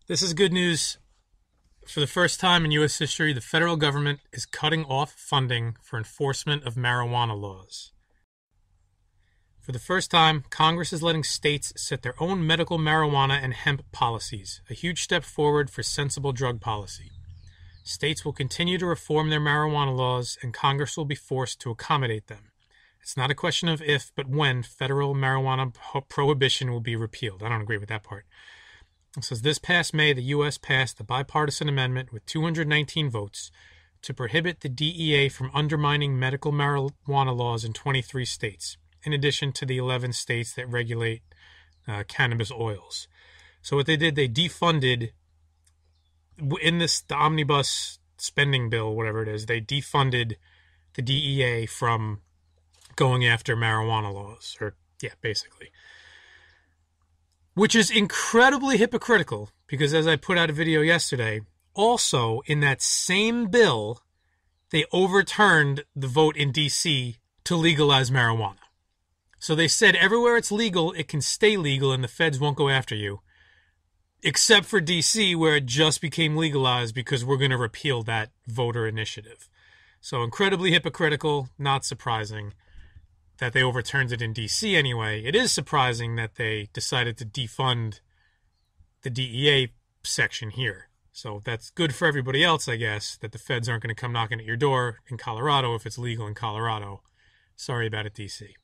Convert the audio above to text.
This is good news. For the first time in U.S. history, the federal government is cutting off funding for enforcement of marijuana laws. For the first time, Congress is letting states set their own medical marijuana and hemp policies, a huge step forward for sensible drug policy. States will continue to reform their marijuana laws, and Congress will be forced to accommodate them. It's not a question of if, but when federal marijuana prohibition will be repealed. I don't agree with that part. It says this past May, the U.S. passed a bipartisan amendment with 219 votes to prohibit the DEA from undermining medical marijuana laws in 23 states, in addition to the 11 states that regulate cannabis oils. So what they did, they defunded, in the omnibus spending bill, whatever it is, they defunded the DEA from going after marijuana laws, basically. Which is incredibly hypocritical, because as I put out a video yesterday, also in that same bill, they overturned the vote in D.C. to legalize marijuana. So they said everywhere it's legal, it can stay legal and the feds won't go after you. Except for D.C., where it just became legalized because we're going to repeal that voter initiative. So incredibly hypocritical, not surprising that they overturned it in D.C. anyway. It is surprising that they decided to defund the DEA section here. So that's good for everybody else, I guess, that the feds aren't going to come knocking at your door in Colorado if it's legal in Colorado. Sorry about it, D.C.